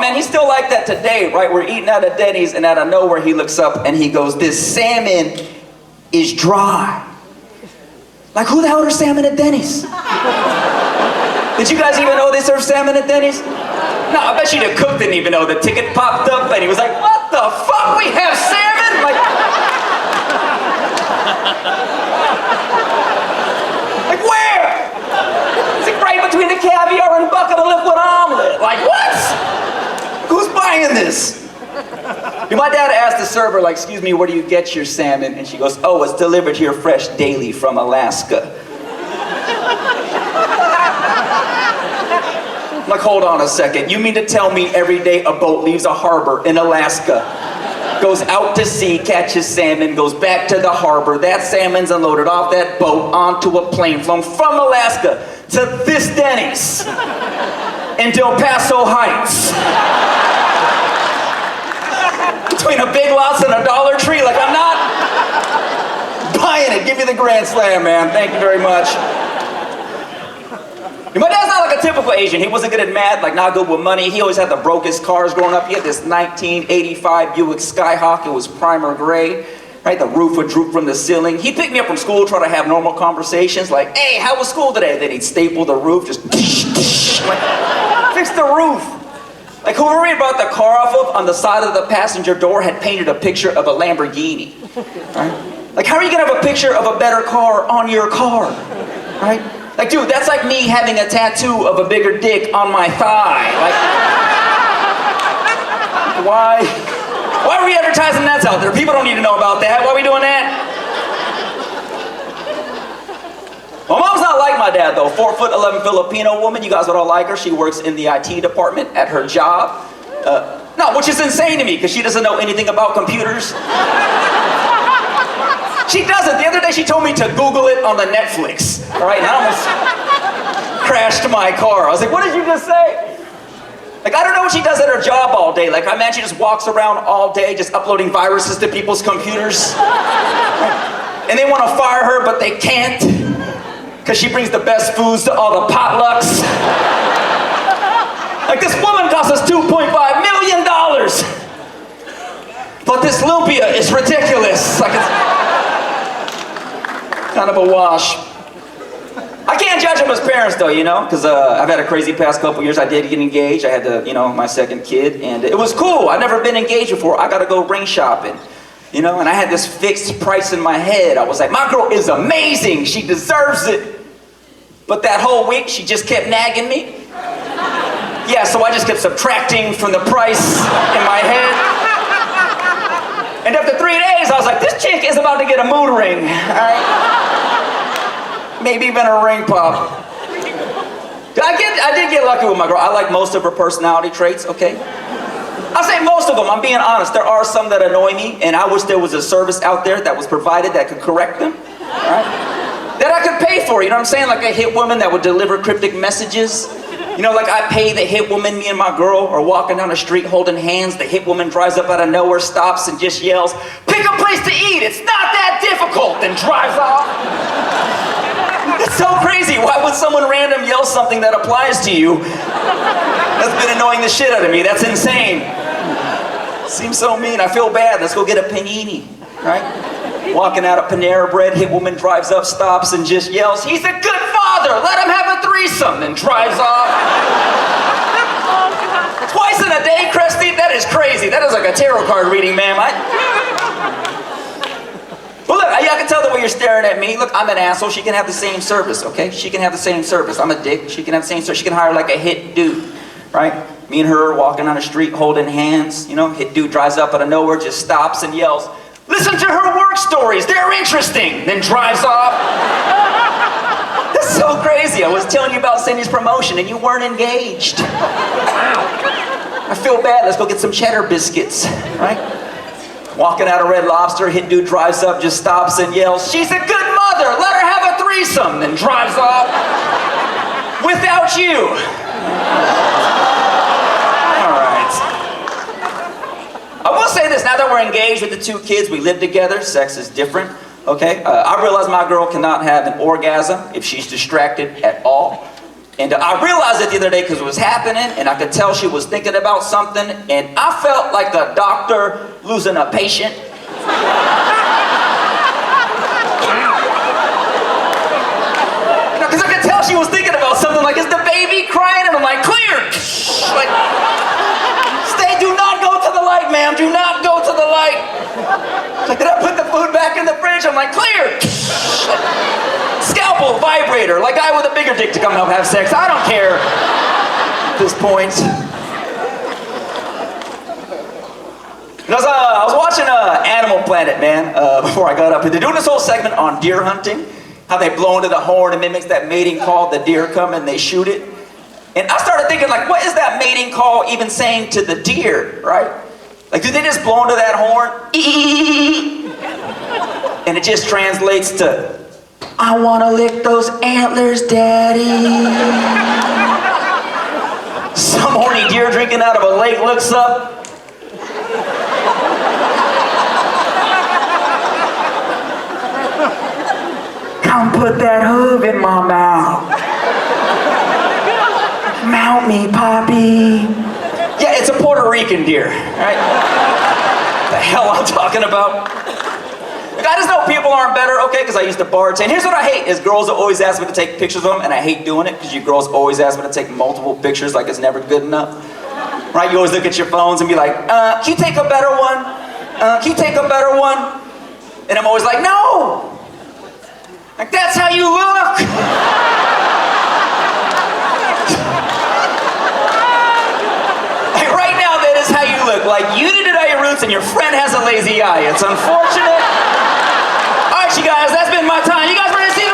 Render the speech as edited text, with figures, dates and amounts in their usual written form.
man, he's still like that today, right? We're eating out of Denny's, and out of nowhere he looks up and he goes, "This salmon is dry." Like, who the hell orders salmon at Denny's? Did you guys even know they serve salmon at Denny's? No, I bet you the cook didn't even know. The ticket popped up and he was like, "What the fuck? We have salmon?" Like where? It's like right between the caviar and bucket of liquid omelet. Like, what? Who's buying this? My dad asked the server, like, "Excuse me, where do you get your salmon?" And she goes, "Oh, it's delivered here fresh daily from Alaska." I'm like, hold on a second. You mean to tell me every day a boat leaves a harbor in Alaska, goes out to sea, catches salmon, goes back to the harbor, that salmon's unloaded off that boat onto a plane flown from Alaska to this Denny's in Del Paso Heights? Between a Big Lots and a Dollar Tree? Like, I'm not buying it. Give me the grand slam, man. Thank you very much. My dad's not like a typical Asian. He wasn't good at math, like not good with money. He always had the brokest cars growing up. He had this 1985 Buick Skyhawk. It was primer gray, right? The roof would droop from the ceiling. He'd pick me up from school, try to have normal conversations, like, "Hey, how was school today?" Then he'd staple the roof, just like, fix the roof. Like, whoever he brought the car off of, on the side of the passenger door had painted a picture of a Lamborghini, right? Like, how are you gonna have a picture of a better car on your car, right? Like, dude, that's like me having a tattoo of a bigger dick on my thigh. Like, why are we advertising that's out there? People don't need to know about that. Why are we doing that? My mom's not like my dad, though. 4'11" Filipino woman. You guys would all like her. She works in the IT department at her job. No, which is insane to me, because she doesn't know anything about computers. She doesn't. The other day she told me to Google it on the Netflix. All right, and I almost crashed my car. I was like, "What did you just say?" Like, I don't know what she does at her job all day. Like, I imagine she just walks around all day just uploading viruses to people's computers. And they want to fire her, but they can't, because she brings the best foods to all the potlucks. Like, this woman costs us $2.5 million. But this lumpia is ridiculous. Like, it's kind of a wash. I can't judge them as parents, though, you know, because I've had a crazy past couple years. I did get engaged. I had my second kid, and it was cool. I've never been engaged before. I got to go ring shopping, and I had this fixed price in my head. I was like, my girl is amazing. She deserves it. But that whole week, she just kept nagging me. Yeah, so I just kept subtracting from the price in my head. And after 3 days, I was like, this chick is about to get a mood ring, all right? Maybe even a ring pop. I did get lucky with my girl. I like most of her personality traits, okay? I'll say most of them, I'm being honest. There are some that annoy me, and I wish there was a service out there that was provided that could correct them, all right? That I could pay for, you know what I'm saying? Like a hit woman that would deliver cryptic messages. Like I pay the hit woman, me and my girl are walking down the street holding hands. The hit woman drives up out of nowhere, stops and just yells, "Pick a place to eat, it's not that difficult," and drives off. It's so crazy. Why would someone random yell something that applies to you? That's been annoying the shit out of me. That's insane. Seems so mean. I feel bad. Let's go get a panini, right? Walking out of Panera Bread, hit woman drives up, stops, and just yells, "He's a good father! Let him have a threesome!" and drives off. Twice in a day, Crest Theater? That is crazy. That is like a tarot card reading, ma'am. Well, look, I can tell the way you're staring at me. Look, I'm an asshole. She can have the same service, okay? She can have the same service. I'm a dick. She can have the same service. She can hire like a hit dude, right? Me and her walking on the street holding hands. Hit dude drives up out of nowhere, just stops and yells, "Listen to her work stories, they're interesting," then drives off. That's so crazy. I was telling you about Cindy's promotion and you weren't engaged. Wow. I feel bad. Let's go get some cheddar biscuits, right? Walking out of Red Lobster, hit dude drives up, just stops and yells, "She's a good mother, let her have a threesome," then drives off. Without you. I will say this, now that we're engaged with the 2 kids, we live together, sex is different, okay? I realize my girl cannot have an orgasm if she's distracted at all. And I realized it the other day because it was happening, and I could tell she was thinking about something, and I felt like a doctor losing a patient. Because I could tell she was thinking about something like, is the baby crying? And I'm like, clear! Like, do not go to the light, ma'am, do not go to the light. Like, did I put the food back in the fridge? I'm like, clear! Scalpel, vibrator, like guy with a bigger dick to come help have sex. I don't care at this point. I was watching Animal Planet, man, before I got up. They're doing this whole segment on deer hunting, how they blow into the horn and mimics that mating call, the deer come and they shoot it. And I started thinking, like, what is that mating call even saying to the deer, right? Like, do they just blow into that horn? And it just translates to, I wanna lick those antlers, daddy. Some horny deer drinking out of a lake looks up. Come put that hoof in my mouth. Mount me, Poppy. Yeah, it's a Puerto Rican deer, right? The hell I'm talking about. Look, I just know people aren't better, okay, because I used to bartend. Here's what I hate, is girls that always ask me to take pictures of them, and I hate doing it, because you girls always ask me to take multiple pictures like it's never good enough. Right, you always look at your phones and be like, can you take a better one? Can you take a better one? And I'm always like, no! Like, that's how you look! How you look, like you did it at your roots and your friend has a lazy eye. It's unfortunate. All right, you guys, that's been my time. You guys ready to see